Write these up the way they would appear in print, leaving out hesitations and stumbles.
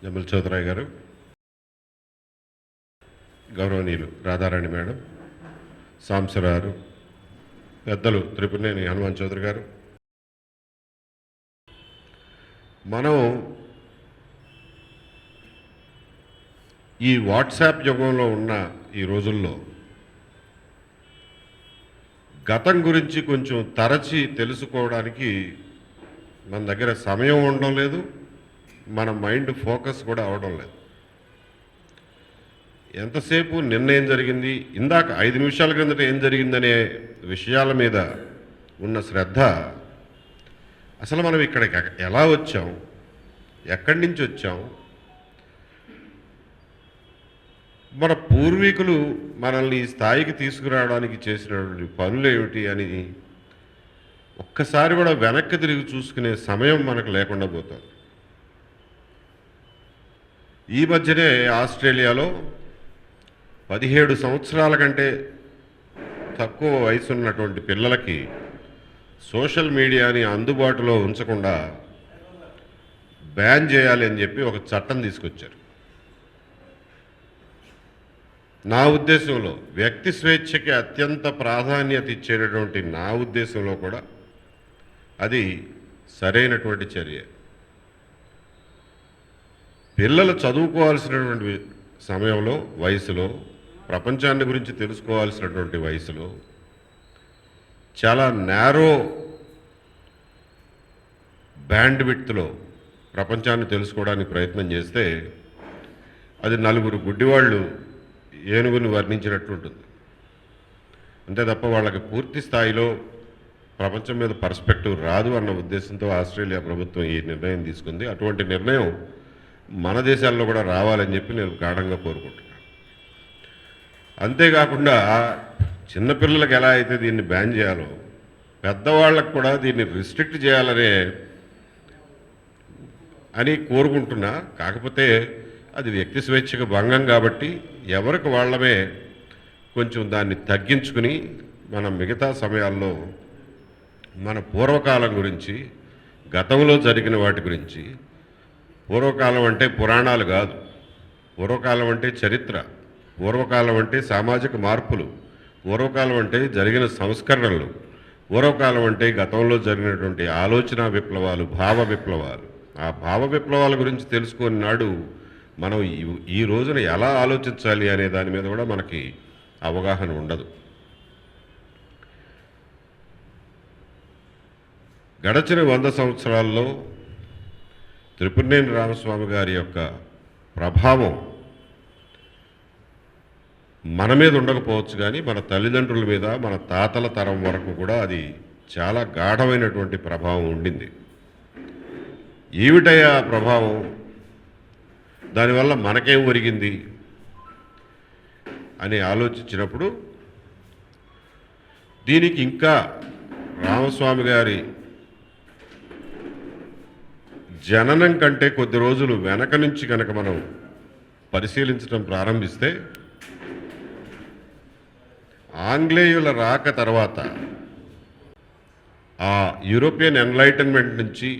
Jamal చౌదరాయ్ గారు, గౌరవనీయులు Radharani madam, సాంసరారు, పెద్దలు త్రిపురనేని హనుమాన్ చౌదరి గారు, మనం ఈ వాట్సాప్ యుగంలో ఉన్న ఈ రోజుల్లో గతం గురించి కొంచెం తరచి తెలుసుకోవడానికి మన దగ్గర సమయం ఉండడం లేదు, మన మైండ్ ఫోకస్ కూడా అవడం లేదు. ఎంతసేపు నిన్న ఏం జరిగింది, ఇందాక 5 నిమిషాల క్రిందట ఏం జరిగిందనే విషయాల మీద ఉన్న శ్రద్ధ, అసలు మనం ఇక్కడికి ఎలా వచ్చాం, ఎక్కడి నుంచి వచ్చాం, మన పూర్వీకులు మనల్ని ఈ స్థాయికి తీసుకురావడానికి చేసినటువంటి పనులు ఏమిటి అని ఒక్కసారి కూడా వెనక్కి తిరిగి చూసుకునే సమయం మనకు లేకుండా పోతుంది. ఈ మధ్యనే ఆస్ట్రేలియాలో 17 సంవత్సరాల కంటే తక్కువ వయసు ఉన్నటువంటి పిల్లలకి సోషల్ మీడియాని అందుబాటులో ఉంచకుండా బ్యాన్ చేయాలి అని చెప్పి ఒక చట్టం తీసుకొచ్చారు. నా ఉద్దేశంలో వ్యక్తి స్వేచ్ఛకి అత్యంత ప్రాధాన్యత ఇచ్చేటటువంటి నా ఉద్దేశంలో కూడా అది సరైనటువంటి చర్య. పిల్లలు చదువుకోవాల్సినటువంటి సమయంలో, వయసులో, ప్రపంచాన్ని గురించి తెలుసుకోవాల్సినటువంటి వయసులో చాలా నేరో బ్యాండ్ విడ్త్లో ప్రపంచాన్ని తెలుసుకోవడానికి ప్రయత్నం చేస్తే అది 4 గుడ్డివాళ్ళు ఏనుగుని వర్ణించినట్లుంటుంది. అంతే తప్ప వాళ్ళకి పూర్తి స్థాయిలో ప్రపంచం మీద పర్స్పెక్టివ్ రాదు అన్న ఉద్దేశంతో ఆస్ట్రేలియా ప్రభుత్వం ఈ నిర్ణయం తీసుకుంది. అటువంటి నిర్ణయం మన దేశాల్లో కూడా రావాలని చెప్పి నేను గాఢంగా కోరుకుంటున్నాను. అంతేకాకుండా చిన్నపిల్లలకు ఎలా అయితే దీన్ని బ్యాన్ చేయాలో, పెద్దవాళ్ళకు కూడా దీన్ని రిస్ట్రిక్ట్ చేయాలనే అని కోరుకుంటున్నా. కాకపోతే అది వ్యక్తి స్వేచ్ఛకు భంగం కాబట్టి ఎవరికి వాళ్ళమే కొంచెం దాన్ని తగ్గించుకుని మనం మిగతా సమయాల్లో మన పూర్వకాలం గురించి, గతంలో జరిగిన వాటి గురించి, పూర్వకాలం అంటే పురాణాలు కాదు, పూర్వకాలం అంటే చరిత్ర, పూర్వకాలం అంటే సామాజిక మార్పులు, పూర్వకాలం అంటే జరిగిన సంస్కరణలు, పూర్వకాలం అంటే గతంలో జరిగినటువంటి ఆలోచన విప్లవాలు, భావ విప్లవాలు. ఆ భావ విప్లవాల గురించి తెలుసుకున్న నాడు మనం ఈ రోజున ఎలా ఆలోచించాలి అనే దాని మీద కూడా మనకి అవగాహన ఉండదు. గడచిన 100 సంవత్సరాల్లో త్రిపురనేని రామస్వామి గారి యొక్క ప్రభావం మన మీద ఉండకపోవచ్చు, కానీ మన తల్లిదండ్రుల మీద, మన తాతల తరం వరకు కూడా అది చాలా గాఢమైనటువంటి ప్రభావం ఉండింది. ఏమిటయ్యా ప్రభావం, దానివల్ల మనకేం ఒరిగింది అని ఆలోచించినప్పుడు దీనికి ఇంకా రామస్వామి గారి జననం కంటే కొద్ది రోజులు వెనక నుంచి కనుక మనం పరిశీలించడం ప్రారంభిస్తే, ఆంగ్లేయుల రాక తర్వాత ఆ యూరోపియన్ ఎన్లైటన్మెంట్ నుంచి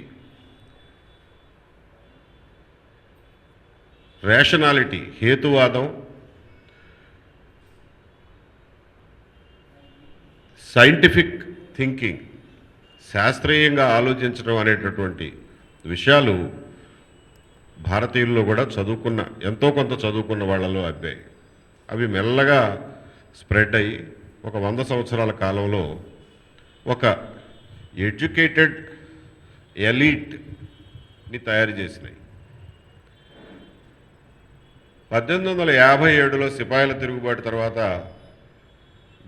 రేషనాలిటీ, హేతువాదం, సైంటిఫిక్ థింకింగ్, శాస్త్రీయంగా ఆలోచించడం అనేటటువంటి విషయాలు భారతీయుల్లో కూడా చదువుకున్న, ఎంతో కొంత చదువుకున్న వాళ్ళలో అబ్బాయి. అవి మెల్లగా స్ప్రెడ్ అయ్యి ఒక 100 సంవత్సరాల కాలంలో ఒక ఎడ్యుకేటెడ్ ఎలీట్ని తయారు చేసినాయి. 1857లో సిపాయిల తిరుగుబాటు తర్వాత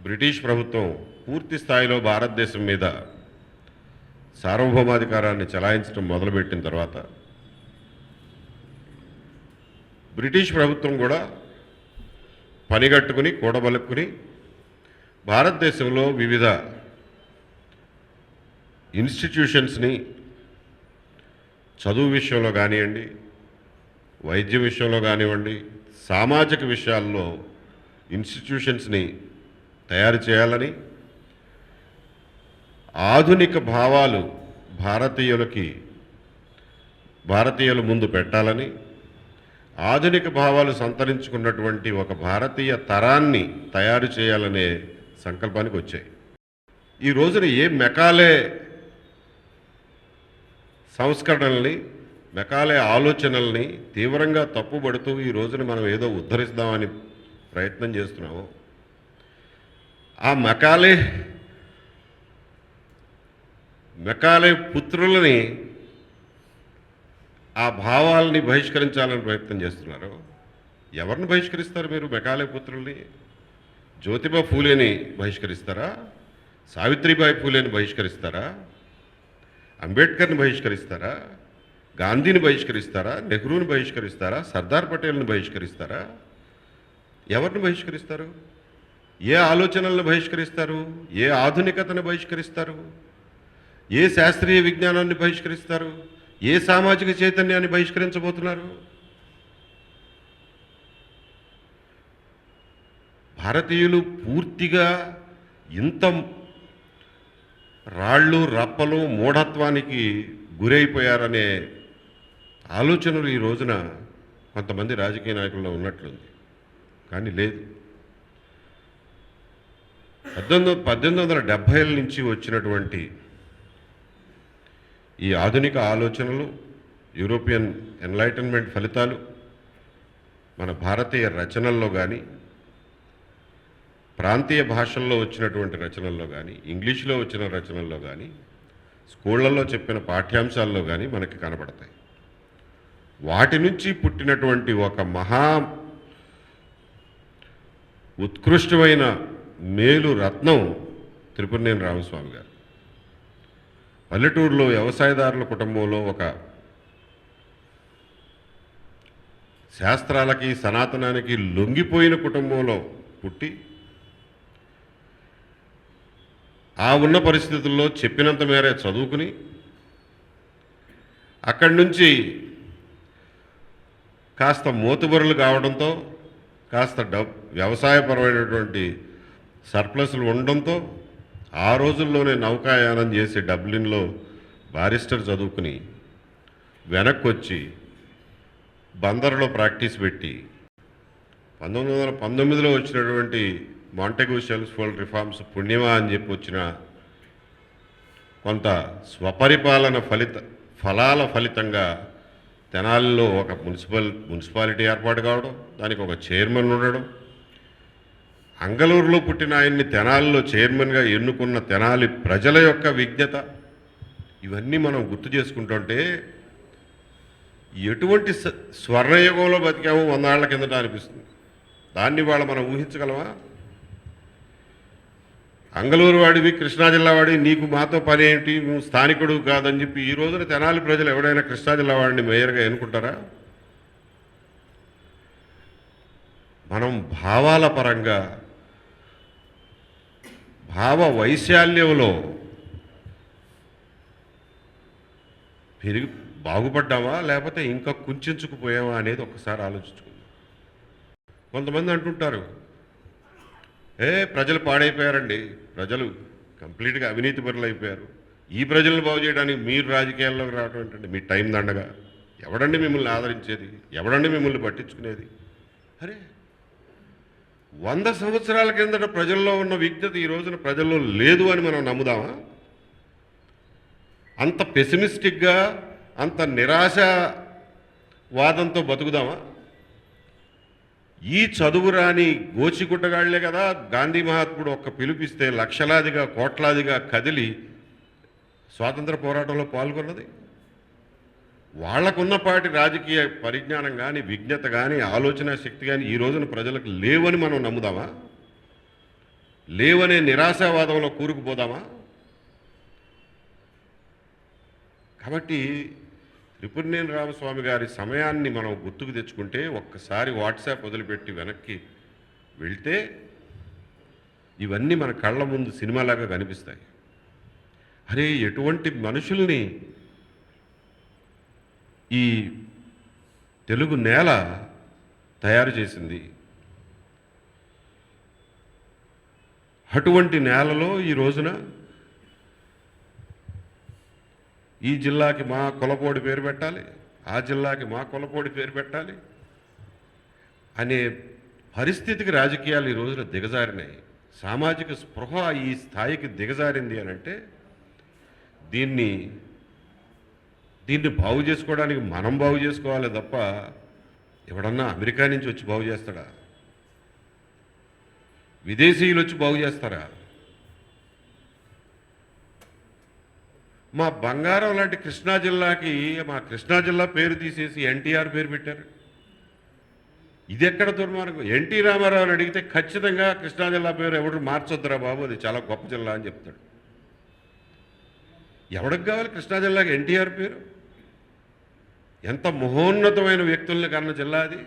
బ్రిటిష్ ప్రభుత్వం పూర్తి స్థాయిలో భారతదేశం మీద సార్వభౌమాధికారాన్ని చెలాయించడం మొదలుపెట్టిన తర్వాత బ్రిటిష్ ప్రభుత్వం కూడా పనిగట్టుకుని, కూడబలుక్కుని భారతదేశంలో వివిధ ఇన్స్టిట్యూషన్స్ని చదువు విషయంలో కానివ్వండి, వైద్య విషయంలో కానివ్వండి, సామాజిక విషయాల్లో ఇన్స్టిట్యూషన్స్ని తయారు చేయాలని, ఆధునిక భావాలు భారతీయుల ముందు పెట్టాలని, ఆధునిక భావాలు సంతరించుకున్నటువంటి ఒక భారతీయ తరాన్ని తయారు చేయాలనే సంకల్పానికి వచ్చాయి. ఈ రోజున ఏ మెకాలే సంస్కరణల్ని, మెకాలే ఆలోచనల్ని తీవ్రంగా తప్పుబడుతూ ఈ రోజున మనం ఏదో ఉద్ధరిస్తామని ప్రయత్నం చేస్తున్నాము, ఆ మెకాలే పుత్రులని ఆ భావాల్ని బహిష్కరించాలని ప్రయత్నం చేస్తున్నారు. ఎవరిని బహిష్కరిస్తారు మీరు? మెకాలే పుత్రుల్ని జ్యోతిబా ఫూలేని బహిష్కరిస్తారా? సావిత్రిబాయి ఫూలేని బహిష్కరిస్తారా? అంబేద్కర్ని బహిష్కరిస్తారా? గాంధీని బహిష్కరిస్తారా? నెహ్రూని బహిష్కరిస్తారా? సర్దార్ పటేల్ని బహిష్కరిస్తారా? ఎవరిని బహిష్కరిస్తారు? ఏ ఆలోచనలను బహిష్కరిస్తారు? ఏ ఆధునికతను బహిష్కరిస్తారు? ఏ శాస్త్రీయ విజ్ఞానాన్ని బహిష్కరిస్తారు? ఏ సామాజిక చైతన్యాన్ని బహిష్కరించబోతున్నారు? భారతీయులు పూర్తిగా ఇంత రాళ్ళు రప్పలు మూఢత్వానికి గురైపోయారనే ఆలోచనలు ఈ రోజున కొంతమంది రాజకీయ నాయకుల్లో ఉన్నట్లుంది. కానీ లేదు. 1870ల నుంచి వచ్చినటువంటి ఈ ఆధునిక ఆలోచనలు, యూరోపియన్ ఎన్లైటన్మెంట్ ఫలితాలు మన భారతీయ రచనల్లో కానీ, ప్రాంతీయ భాషల్లో వచ్చినటువంటి రచనల్లో కానీ, ఇంగ్లీష్లో వచ్చిన రచనల్లో కానీ, స్కూళ్లలో చెప్పిన పాఠ్యాంశాల్లో కానీ మనకి కనపడతాయి. వాటి నుంచి పుట్టినటువంటి ఒక మహా ఉత్కృష్టమైన మేలు రత్నం త్రిపురనేని రామస్వామి గారు. పల్లెటూరులో వ్యవసాయదారుల కుటుంబంలో ఒక శాస్త్రాలకి సనాతనానికి లొంగిపోయిన కుటుంబంలో పుట్టి, ఆ ఉన్న పరిస్థితుల్లో చెప్పినంత మేరే చదువుకుని, అక్కడి నుంచి కాస్త మోతుబరులు కావడంతో, కాస్త వ్యవసాయపరమైనటువంటి సర్ప్లస్లు ఉండడంతో ఆ రోజుల్లోనే నౌకాయానం చేసి డబ్లిన్లో బారిస్టర్ చదువుకుని వెనక్కి వచ్చి బందర్లో ప్రాక్టీస్ పెట్టి 1919లో వచ్చినటువంటి మాంటెగ్యూ షెల్స్ఫోర్డ్ రిఫార్మ్స్ పుణ్యమా అని చెప్పి వచ్చిన కొంత స్వపరిపాలన ఫలాల ఫలితంగా తెనాలిలో ఒక మున్సిపాలిటీ ఏర్పాటు కావడం, దానికి ఒక చైర్మన్ ఉండడం, అంగలూరులో పుట్టిన ఆయన్ని తెనాలిలో చైర్మన్గా ఎన్నుకున్న తెనాలి ప్రజల యొక్క విజ్ఞత, ఇవన్నీ మనం గుర్తు చేసుకుంటుంటే ఎటువంటి స్వర్ణయుగంలో బతికామో 100 ఏళ్ల కిందట అనిపిస్తుంది. దాన్ని వాళ్ళ మనం ఊహించగలమా? అంగలూరు వాడివి, కృష్ణా జిల్లా వాడి, నీకు మాతో పని ఏంటి, నువ్వు స్థానికుడు కాదని చెప్పి ఈ రోజున తెనాలి ప్రజలు ఎవడైనా కృష్ణా జిల్లా వాడిని మేయర్గా ఎన్నుకుంటారా? మనం భావాల పరంగా, భావ వైశాల్యంలో బాగుపడ్డామా లేకపోతే ఇంకా కుంచుకుపోయామా అనేది ఒక్కసారి ఆలోచించుకుందాం. కొంతమంది అంటుంటారు, ప్రజలు పాడైపోయారండి, ప్రజలు కంప్లీట్గా అవినీతి పరులు అయిపోయారు, ఈ ప్రజలను బాగు చేయడానికి మీరు రాజకీయాల్లోకి రావడం ఏంటండి, మీ టైం దండగా, ఎవడండి మిమ్మల్ని ఆదరించేది, ఎవడండి మిమ్మల్ని పట్టించుకునేది? అరే, 100 సంవత్సరాల కిందట ప్రజల్లో ఉన్న విజ్ఞత ఈ రోజున ప్రజల్లో లేదు అని మనం నమ్ముదామా? అంత పెసిమిస్టిక్గా, అంత నిరాశవాదంతో బతుకుదామా? ఈ చదువురాని గోచిగుడ్డగాళ్లే కదా గాంధీ మహాత్ముడు ఒక్క పిలుపిస్తే లక్షలాదిగా కోట్లాదిగా కదిలి స్వాతంత్ర పోరాటంలో పాల్గొన్నది. వాళ్లకున్నపాటి రాజకీయ పరిజ్ఞానం కానీ, విజ్ఞత కానీ, ఆలోచన శక్తి కానీ ఈ రోజున ప్రజలకు లేవని మనం నమ్ముదామా? లేవనే నిరాశావాదంలో కూరుకుపోదామా? కాబట్టి త్రిపురనేని రామస్వామి గారి సమయాన్ని మనం గుర్తుకు తెచ్చుకుంటే, ఒక్కసారి వాట్సాప్ వదిలిపెట్టి వెనక్కి వెళ్తే ఇవన్నీ మన కళ్ళ ముందు సినిమాలాగా కనిపిస్తాయి. అరే, ఎటువంటి మనుషుల్ని ఈ తెలుగు నేల తయారు చేసింది. అటువంటి నేలలో ఈ రోజున ఈ జిల్లాకి మా కులపోడి పేరు పెట్టాలి, ఆ జిల్లాకి మా కులపోడి పేరు పెట్టాలి, అనే పరిస్థితికి రాజకీయాలు ఈ రోజున దిగజారినాయి. సామాజిక స్పృహ ఈ స్థాయికి దిగజారింది అని అంటే దీన్ని దీన్ని బాగు చేసుకోవడానికి మనం బాగు చేసుకోవాలి తప్ప ఎవడన్నా అమెరికా నుంచి వచ్చి బాగు చేస్తాడా? విదేశీయులు వచ్చి బాగు చేస్తారా? మా బంగారం లాంటి కృష్ణా జిల్లాకి మా కృష్ణా జిల్లా పేరు తీసేసి ఎన్టీఆర్ పేరు పెట్టారు. ఇది ఎక్కడ దుర్మార్గం? ఎన్టీ రామారావుని అడిగితే ఖచ్చితంగా కృష్ణా జిల్లా పేరు ఎవడు మార్చొద్దురా బాబు, అది చాలా గొప్ప జిల్లా అని చెప్తాడు. ఎవడికి కావాలి కృష్ణా జిల్లాకి ఎన్టీఆర్ పేరు? ఎంత మహోన్నతమైన వ్యక్తుల్ని కన్న జిల్లా అది.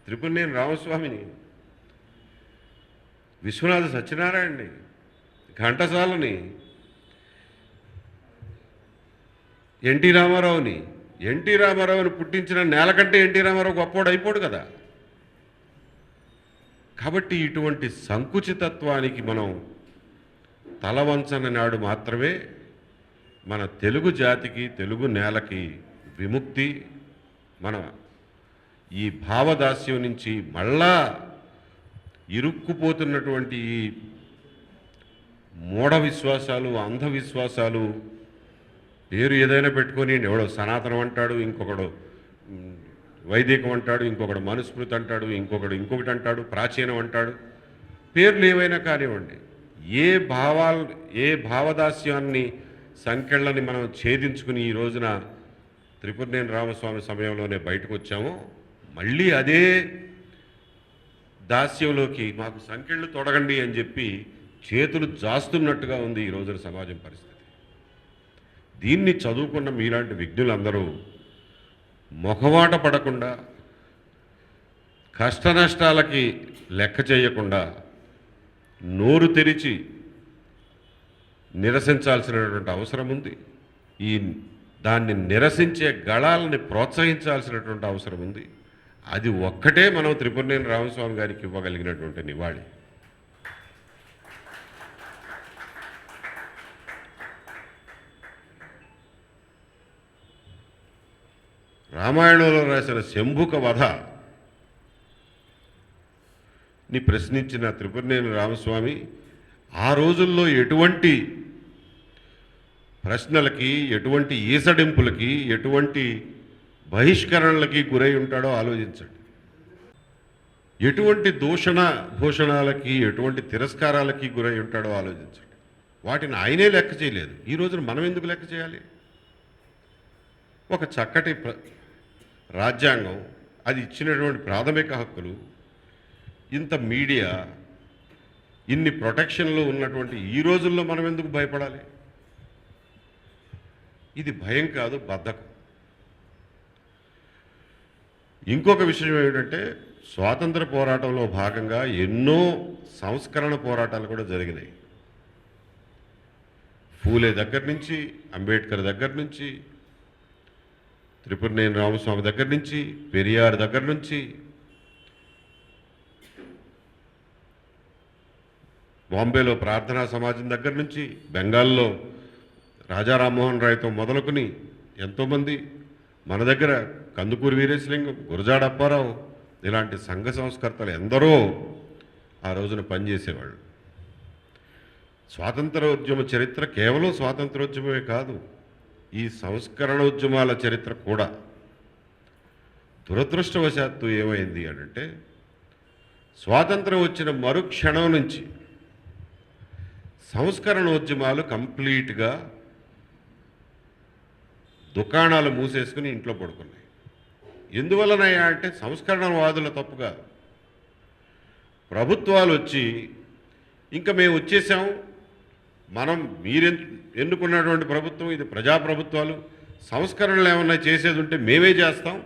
త్రిపురనేని రామస్వామిని, విశ్వనాథ సత్యనారాయణని, ఘంటసాలని, ఎన్టీ రామారావుని పుట్టించిన నేల కంటే ఎన్టీ రామారావు గొప్పోడు అయిపోడు కదా. కాబట్టి ఇటువంటి సంకుచితత్వానికి మనం తలవంచని నాడు మాత్రమే మన తెలుగు జాతికి, తెలుగు నేలకి విముక్తి. మన ఈ భావదాస్యం నుంచి మళ్ళా ఇరుక్కుపోతున్నటువంటి ఈ మూఢ విశ్వాసాలు, అంధవిశ్వాసాలు, పేరు ఏదైనా పెట్టుకొని ఎవడో సనాతనం అంటాడు, ఇంకొకడు వైదికం అంటాడు, ఇంకొకడు మనుస్మృతి అంటాడు, ఇంకొకటి అంటాడు, ప్రాచీనం అంటాడు. పేర్లు ఏవైనా కానివ్వండి, ఏ భావదాస్యాన్ని, సంకెళ్ళని మనం ఛేదించుకుని ఈ రోజున త్రిపురనేని రామస్వామి సమయంలోనే బయటకు వచ్చామో, మళ్ళీ అదే దాస్యంలోకి మాకు సంకెళ్ళు తొడగండి అని చెప్పి చేతులు జాస్తున్నట్టుగా ఉంది ఈ రోజున సమాజం పరిస్థితి. దీన్ని చదువుకున్న మీలాంటి విజ్ఞులందరూ మొహమాట పడకుండా, కష్ట నష్టాలకి లెక్క చేయకుండా నోరు తెరిచి నిరసించాల్సినటువంటి అవసరం ఉంది. దాన్ని నిరసించే గళాలని ప్రోత్సహించాల్సినటువంటి అవసరం ఉంది. అది ఒక్కటే మనం త్రిపురనేని రామస్వామి గారికి ఇవ్వగలిగినటువంటి నివాళి. రామాయణంలో రాసిన శంభుక వధ ని ప్రశ్నించిన త్రిపురనేని రామస్వామి ఆ రోజుల్లో ఎటువంటి ప్రశ్నలకి, ఎటువంటి ఈసడింపులకి, ఎటువంటి బహిష్కరణలకి గురై ఉంటాడో ఆలోచించండి. ఎటువంటి భూషణాలకి, ఎటువంటి తిరస్కారాలకి గురై ఉంటాడో ఆలోచించండి. వాటిని ఆయనే లెక్క చేయలేదు. ఈ రోజున మనం ఎందుకు లెక్క చేయాలి? ఒక చక్కటి రాజ్యాంగం, అది ఇచ్చినటువంటి ప్రాథమిక హక్కులు, ఇంత మీడియా, ఇన్ని ప్రొటెక్షన్లు ఉన్నటువంటి ఈ రోజుల్లో మనం ఎందుకు భయపడాలి? ఇది భయం కాదు, బద్ధకం. ఇంకొక విషయం ఏమిటంటే, స్వాతంత్ర పోరాటంలో భాగంగా ఎన్నో సంస్కరణ పోరాటాలు కూడా జరిగినాయి. ఫూలే దగ్గర నుంచి, అంబేద్కర్ దగ్గర నుంచి, త్రిపురనేని రామస్వామి దగ్గర నుంచి, పెరియార్ దగ్గర నుంచి, బాంబేలో ప్రార్థనా సమాజం దగ్గర నుంచి, బెంగాల్లో రాజా రామ్మోహన్ రాయ్తో మొదలుకొని ఎంతోమంది, మన దగ్గర కందుకూరి వీరేశలింగం, గురజాడ అప్పారావు, ఇలాంటి సంఘ సంస్కర్తలు ఎందరో ఆ రోజున పనిచేసేవాళ్ళు. స్వాతంత్రోద్యమ చరిత్ర కేవలం స్వాతంత్రోద్యమమే కాదు, ఈ సంస్కరణోద్యమాల చరిత్ర కూడా. దురదృష్టవశాత్తు ఏమైంది అంటే, స్వాతంత్రం వచ్చిన మరుక్షణం నుంచి సంస్కరణోద్యమాలు కంప్లీట్గా దుకాణాలు మూసేసుకుని ఇంట్లో పడుకున్నాయి. ఎందువలనయ్యా అంటే సంస్కరణవాదుల తప్పు కాదు. ప్రభుత్వాలు వచ్చి ఇంకా మేము వచ్చేసాం, మనం ఎన్నుకున్నటువంటి ప్రభుత్వం ఇది ప్రజాప్రభుత్వాలు, సంస్కరణలు ఏమన్నా చేసేది ఉంటే మేమే చేస్తాం,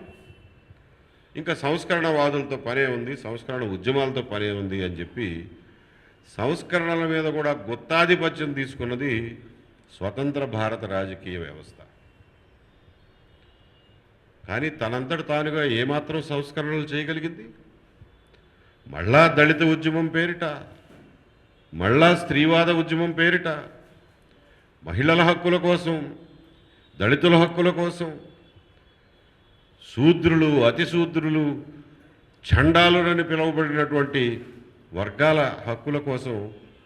ఇంకా సంస్కరణవాదులతో పనే ఉంది, సంస్కరణ ఉద్యమాలతో పనే ఉంది అని చెప్పి సంస్కరణల మీద కూడా గుత్తాధిపత్యం తీసుకున్నది స్వతంత్ర భారత రాజకీయ వ్యవస్థ. కానీ తనంతట తానుగా ఏమాత్రం సంస్కరణలు చేయగలిగింది? మళ్ళా దళిత ఉద్యమం పేరిట, మళ్ళా స్త్రీవాద ఉద్యమం పేరిట, మహిళల హక్కుల కోసం, దళితుల హక్కుల కోసం, శూద్రులు, అతిశూద్రులు, చండాలురని పిలువబడినటువంటి వర్గాల హక్కుల కోసం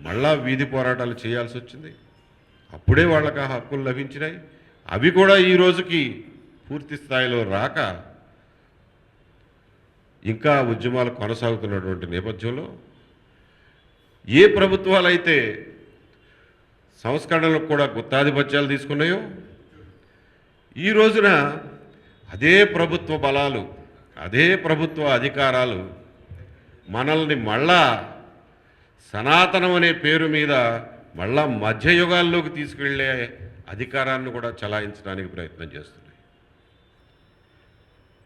మళ్ళా వీధి పోరాటాలు చేయాల్సి వచ్చింది. అప్పుడే వాళ్ళకి ఆ హక్కులు లభించినాయి. అవి కూడా ఈ రోజుకి పూర్తి స్థాయిలో రాక ఇంకా ఉద్యమాలు కొనసాగుతున్నటువంటి నేపథ్యంలో ఏ ప్రభుత్వాలైతే సంస్కరణలకు కూడా గుత్తాధిపత్యాలు తీసుకున్నాయో ఈ రోజున అదే ప్రభుత్వ బలాలు, అదే ప్రభుత్వ అధికారాలు మనల్ని మళ్ళా సనాతనం అనే పేరు మీద మళ్ళా మధ్యయుగాల్లోకి తీసుకెళ్లే అధికారాన్ని కూడా చలాయించడానికి ప్రయత్నం చేస్తున్నాయి.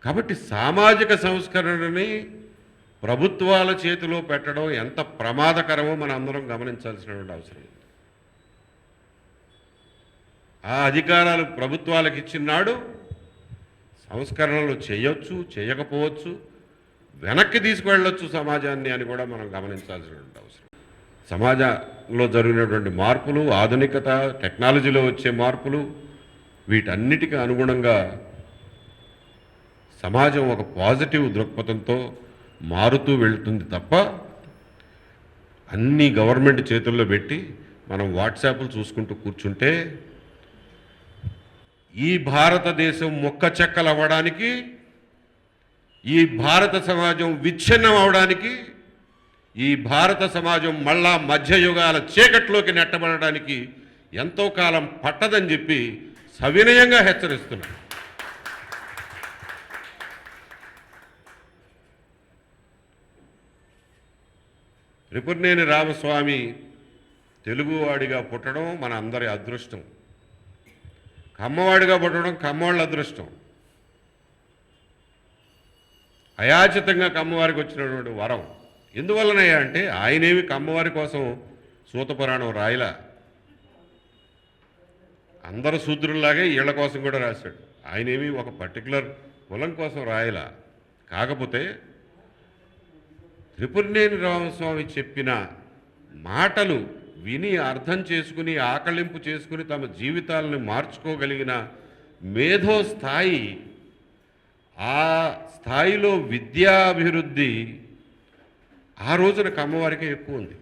కాబట్టి సామాజిక సంస్కరణని ప్రభుత్వాల చేతిలో పెట్టడం ఎంత ప్రమాదకరమో మనం అందరం గమనించాల్సినటువంటి అవసరం ఉంది. ఆ అధికారాలు ప్రభుత్వాలకు ఇచ్చినాడు సంస్కరణలు చేయొచ్చు, చేయకపోవచ్చు, వెనక్కి తీసుకువెళ్ళొచ్చు సమాజాన్ని అని కూడా మనం గమనించాల్సినటువంటి అవసరం. సమాజంలో జరిగినటువంటి మార్పులు, ఆధునికత, టెక్నాలజీలో వచ్చే మార్పులు, వీటన్నిటికీ అనుగుణంగా సమాజం ఒక పాజిటివ్ దృక్పథంతో మారుతూ వెళ్తుంది తప్ప అన్ని గవర్నమెంట్ చేతుల్లో పెట్టి మనం వాట్సాప్లు చూసుకుంటూ కూర్చుంటే ఈ భారతదేశం మొక్కచెక్కలు అవ్వడానికి, ఈ భారత సమాజం విచ్ఛిన్నం అవడానికి, ఈ భారత సమాజం మళ్ళా మధ్యయుగాల చీకట్లోకి నెట్టబడడానికి ఎంతో కాలం పట్టదని చెప్పి సవినయంగా హెచ్చరిస్తున్నాను. త్రిపురనేని రామస్వామి తెలుగువాడిగా పుట్టడం మన అందరి అదృష్టం. కమ్మవాడిగా పుట్టడం కమ్మవాళ్ళ అదృష్టం. అయాచితంగా కమ్మవారికి వచ్చినటువంటి వరం. ఎందువల్లనయ్యా అంటే ఆయనేమి కమ్మవారి కోసం సూతపురాణం రాయలా. అందరు శూద్రుల్లాగే వీళ్ళ కోసం కూడా రాశాడు. ఆయనేమి ఒక పర్టికులర్ కులం కోసం రాయలా. కాకపోతే త్రిపురనేని రామస్వామి చెప్పిన మాటలు విని అర్థం చేసుకుని ఆకళింపు చేసుకుని తమ జీవితాలను మార్చుకోగలిగిన మేధో స్థాయి, ఆ స్థాయిలో విద్యాభివృద్ధి ఆ రోజున కమ్మవారికే ఎక్కువ ఉంది.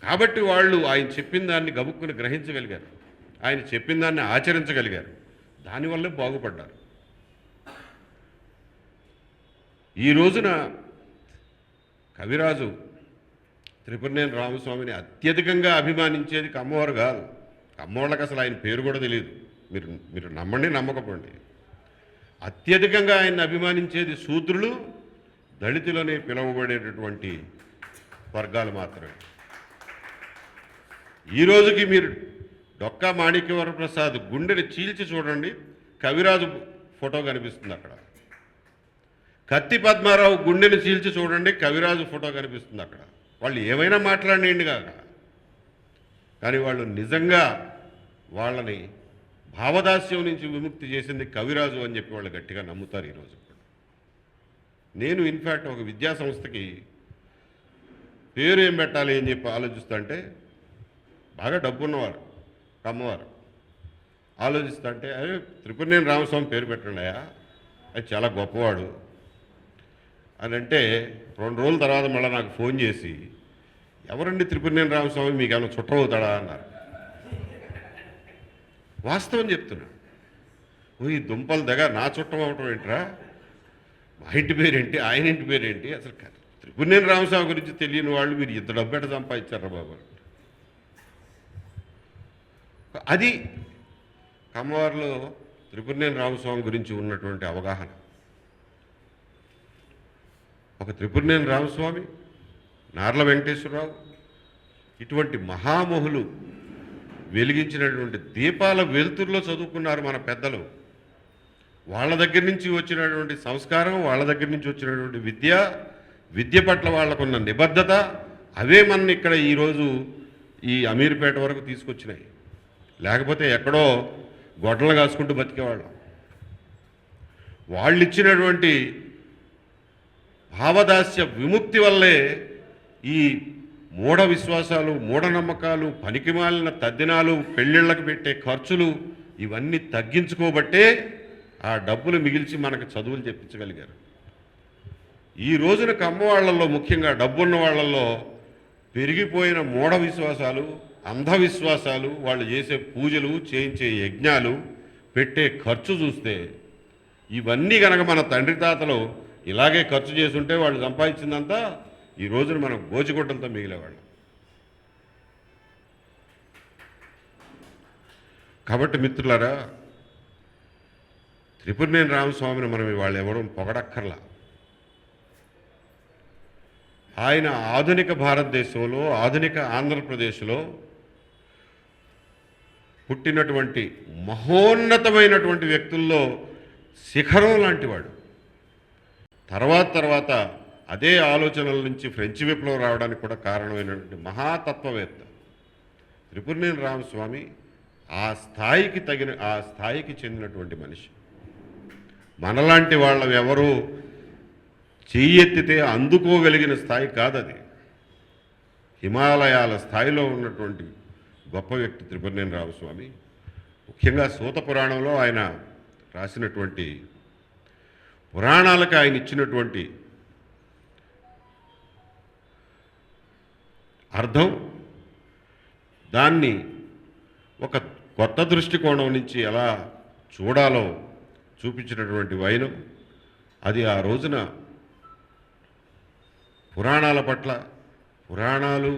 కాబట్టి వాళ్ళు ఆయన చెప్పిన దాన్ని గబుక్కుని గ్రహించగలిగారు, ఆయన చెప్పిన దాన్ని ఆచరించగలిగారు. దానివల్లే బాగుపడ్డారు. ఈ రోజున కవిరాజు త్రిపురనేని రామస్వామిని అత్యధికంగా అభిమానించేది కమ్మవారు కాదు. కమ్మవాళ్ళకి అసలు ఆయన పేరు కూడా తెలియదు. మీరు నమ్మండి, నమ్మకపోండి. అత్యధికంగా ఆయన్ని అభిమానించేది శూద్రులు, దళితులనే పిలువబడేటటువంటి వర్గాలు మాత్రమే. ఈ రోజుకి మీరు డొక్కా మాణిక్యవర ప్రసాద్ గుండెని చీల్చి చూడండి, కవిరాజు ఫోటో కనిపిస్తుంది అక్కడ. కత్తి పద్మారావు గుండెని చీల్చి చూడండి, కవిరాజు ఫోటో కనిపిస్తుంది అక్కడ. వాళ్ళు ఏమైనా మాట్లాడినండి కాక, కానీ వాళ్ళు నిజంగా వాళ్ళని భావదాస్యం నుంచి విముక్తి చేసింది కవిరాజు అని చెప్పి వాళ్ళు గట్టిగా నమ్ముతారు ఈరోజు. నేను ఇన్ఫ్యాక్ట్ ఒక విద్యా సంస్థకి పేరు ఏం పెట్టాలి అని చెప్పి ఆలోచిస్తుంటే, బాగా డబ్బున్నవారు కమ్మవారు ఆలోచిస్తుంటే, అదే త్రిపురనేని రామస్వామి పేరు పెట్టండి అయ్యా, అది చాలా గొప్పవాడు అని అంటే 2 రోజుల తర్వాత మళ్ళీ నాకు ఫోన్ చేసి, ఎవరండి త్రిపురనేని రామస్వామి, మీకు ఏమైనా చుట్టం అవుతాడా అన్నారు. వాస్తవం చెప్తున్నా. ఈ దుంపల దగ్గర నా చుట్టం అవటం ఏంట్రా, మా ఇంటి పేరేంటి, ఆయన ఇంటి పేరేంటి, అసలు త్రిపురనేని రామస్వామి గురించి తెలియని వాళ్ళు మీరు ఇంత డబ్బు ఎట్ట సంపాదించారా బాబు. అది కమ్మవారిలో త్రిపురనేని రామస్వామి గురించి ఉన్నటువంటి అవగాహన. ఒక త్రిపురనేని రామస్వామి, నార్ల వెంకటేశ్వరరావు, ఇటువంటి మహామహులు వెలిగించినటువంటి దీపాల వెలుతురులో చదువుకున్నారు మన పెద్దలు. వాళ్ళ దగ్గర నుంచి వచ్చినటువంటి సంస్కారం, వాళ్ళ దగ్గర నుంచి వచ్చినటువంటి విద్య పట్ల వాళ్ళకున్న నిబద్ధత, అవే మన ఇక్కడ ఈరోజు ఈ అమీర్పేట వరకు తీసుకొచ్చినాయి. లేకపోతే ఎక్కడో గొడ్డలు కాసుకుంటూ బతికేవాళ్ళం. వాళ్ళు ఇచ్చినటువంటి భావదాస్య విముక్తి వల్లే ఈ మూఢ విశ్వాసాలు, మూఢనమ్మకాలు, పనికిమాలిన తద్దినాలు, పెళ్ళిళ్ళకు పెట్టే ఖర్చులు ఇవన్నీ తగ్గించుకోబట్టే ఆ డబ్బులు మిగిల్చి మనకు చదువులు చెప్పించగలిగారు. ఈ రోజున కమ్మ వాళ్ళల్లో, ముఖ్యంగా డబ్బున్న వాళ్ళల్లో పెరిగిపోయిన మూఢ విశ్వాసాలు, అంధవిశ్వాసాలు, వాళ్ళు చేసే పూజలు, చేయించే యజ్ఞాలు, పెట్టే ఖర్చు చూస్తే ఇవన్నీ కనుక మన తండ్రి తాతలు ఇలాగే ఖర్చు చేసుంటే వాళ్ళు సంపాదించిందంతా ఈ రోజున మనం గోచిగుడ్డలతో మిగిలేవాళ్ళు. కాబట్టి మిత్రులారా, త్రిపురనేని రామస్వామిని మనం ఇవాళ ఎవరూ పొగడక్కర్లా. ఆయన ఆధునిక భారతదేశంలో, ఆధునిక ఆంధ్రప్రదేశ్లో పుట్టినటువంటి మహోన్నతమైనటువంటి వ్యక్తుల్లో శిఖరం లాంటివాడు. తర్వాత అదే ఆలోచనల నుంచి ఫ్రెంచ్ విప్లవం రావడానికి కూడా కారణమైనటువంటి మహాతత్వవేత్త త్రిపురనేని రామస్వామి ఆ స్థాయికి చెందినటువంటి మనిషి. మనలాంటి వాళ్ళం ఎవరు చెయ్యెత్తితే అందుకోగలిగిన స్థాయి కాదది. హిమాలయాల స్థాయిలో ఉన్నటువంటి గొప్ప వ్యక్తి త్రిపురనేని రామస్వామి. ముఖ్యంగా సూత పురాణంలో ఆయన రాసినటువంటి పురాణాలకు ఆయన ఇచ్చినటువంటి అర్థం, దాన్ని ఒక కొత్త దృష్టికోణం నుంచి ఎలా చూడాలో చూపించినటువంటి వైనం, అది ఆ రోజున పురాణాల పట్ల, పురాణాలు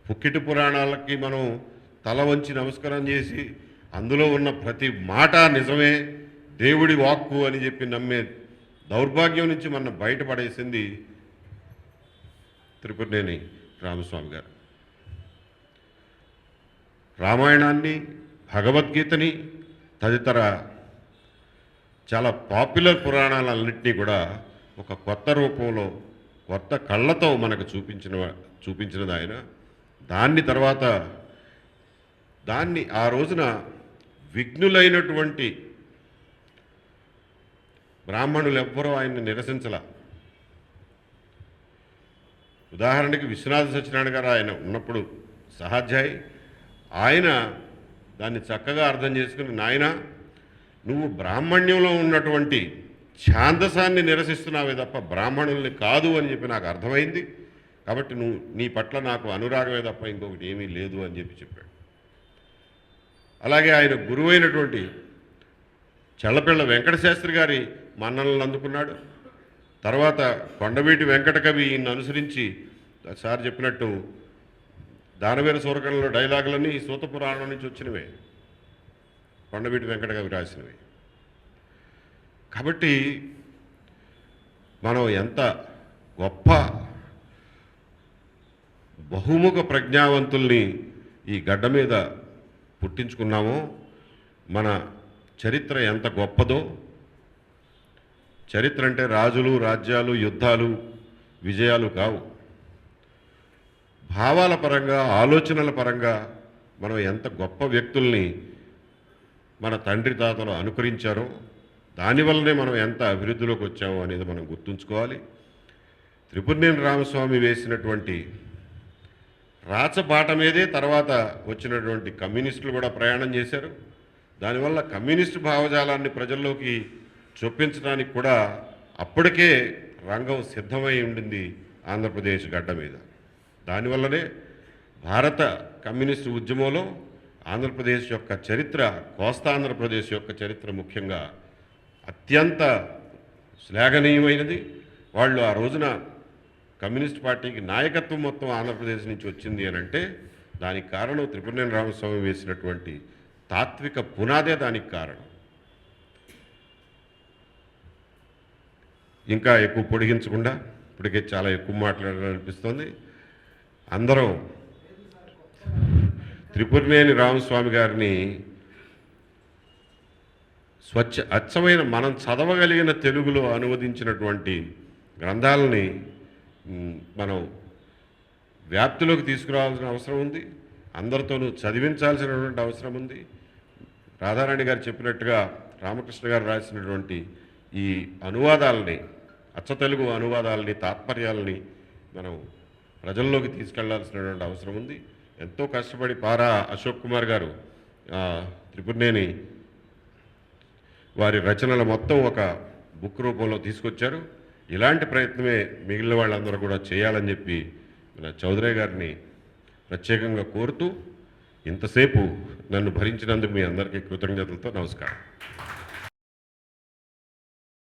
పుక్కిటి పురాణాలకి మనం తల వంచి నమస్కారం చేసి అందులో ఉన్న ప్రతి మాట నిజమే, దేవుడి వాక్కు అని చెప్పి నమ్మే దౌర్భాగ్యం నుంచి మనం బయటపడేసింది త్రిపురనేని రామస్వామి గారు. రామాయణాన్ని, భగవద్గీతని, తదితర చాలా పాపులర్ పురాణాలన్నింటినీ కూడా ఒక కొత్త రూపంలో, కొత్త కళ్ళతో మనకు చూపించినది ఆయన. దాన్ని ఆ రోజున విఘ్నులైనటువంటి బ్రాహ్మణులు ఎవ్వరూ ఆయన్ని నిరసించలా. ఉదాహరణకి విశ్వనాథ సత్యనారాయణ గారు ఆయన ఉన్నప్పుడు సహాధ్యాయి, ఆయన దాన్ని చక్కగా అర్థం చేసుకుని, నాయన నువ్వు బ్రాహ్మణ్యంలో ఉన్నటువంటి ఛాందసాన్ని నిరసిస్తున్నావే తప్ప బ్రాహ్మణుల్ని కాదు అని చెప్పి నాకు అర్థమైంది. కాబట్టి నీ పట్ల నాకు అనురాగమే తప్ప ఇంకొకటి ఏమీ లేదు అని చెప్పాడు. అలాగే ఆయన గురువైనటువంటి చల్లపిళ్ళ వెంకటశాస్త్రి గారి మన్ననలను అందుకున్నాడు. తర్వాత కొండవీటి వెంకట కవి ఈయన్ని అనుసరించి సార్ చెప్పినట్టు దానవీర సూరకర్ణలో డైలాగులన్నీ సూత పురాణం నుంచి వచ్చినవే, కొండవీటి వెంకట కవి రాసినవి. కాబట్టి మనం ఎంత గొప్ప బహుముఖ ప్రజ్ఞావంతుల్ని ఈ గడ్డ మీద పుట్టించుకున్నామో, మన చరిత్ర ఎంత గొప్పదో. చరిత్ర అంటే రాజులు, రాజ్యాలు, యుద్ధాలు, విజయాలు కావు. భావాల పరంగా, ఆలోచనల పరంగా మనం ఎంత గొప్ప వ్యక్తుల్ని మన తండ్రి తాతలు అనుకరించారో, దానివల్లనే మనం ఎంత అభివృద్ధిలోకి వచ్చామో అనేది మనం గుర్తుంచుకోవాలి. త్రిపురనేని రామస్వామి వేసినటువంటి రాచబాట మీదే తర్వాత వచ్చినటువంటి కమ్యూనిస్టులు కూడా ప్రయాణం చేశారు. దానివల్ల కమ్యూనిస్టు భావజాలాన్ని ప్రజల్లోకి చొప్పించడానికి కూడా అప్పటికే రంగం సిద్ధమై ఉండింది ఆంధ్రప్రదేశ్ గడ్డ మీద. దానివల్లనే భారత కమ్యూనిస్టు ఉద్యమంలో ఆంధ్రప్రదేశ్ యొక్క చరిత్ర, కోస్తాంధ్రప్రదేశ్ యొక్క చరిత్ర ముఖ్యంగా అత్యంత శ్లాఘనీయమైనది. వాళ్ళు ఆ రోజున కమ్యూనిస్ట్ పార్టీకి నాయకత్వం మొత్తం ఆంధ్రప్రదేశ్ నుంచి వచ్చింది అని అంటే దానికి కారణం త్రిపురనేని రామస్వామి వేసినటువంటి తాత్విక పునాదే దానికి కారణం. ఇంకా ఎక్కువ పొడిగించకుండా, ఇప్పటికే చాలా ఎక్కువ మాట్లాడాలనిపిస్తుంది. అందరం త్రిపురనేని రామస్వామి గారిని అచ్చమైన మనం చదవగలిగిన తెలుగులో అనువదించినటువంటి గ్రంథాలని మనం వ్యాప్తిలోకి తీసుకురావాల్సిన అవసరం ఉంది. అందరితోనూ చదివించాల్సినటువంటి అవసరం ఉంది. రాధారాణి గారు చెప్పినట్టుగా రామకృష్ణ గారు రాసినటువంటి ఈ అనువాదాలని, అచ్చ తెలుగు అనువాదాలని, తాత్పర్యాలని మనం ప్రజల్లోకి తీసుకెళ్లాల్సినటువంటి అవసరం ఉంది. ఎంతో కష్టపడి పారా అశోక్ కుమార్ గారు త్రిపురనేని వారి రచనల మొత్తం ఒక బుక్ రూపంలో తీసుకొచ్చారు. ఇలాంటి ప్రయత్నమే మిగిలిన వాళ్ళందరూ కూడా చేయాలని చెప్పి మన చౌదరి గారిని ప్రత్యేకంగా కోరుతూ ఇంతసేపు నన్ను భరించినందుకు మీ అందరికీ కృతజ్ఞతలతో నమస్కారం.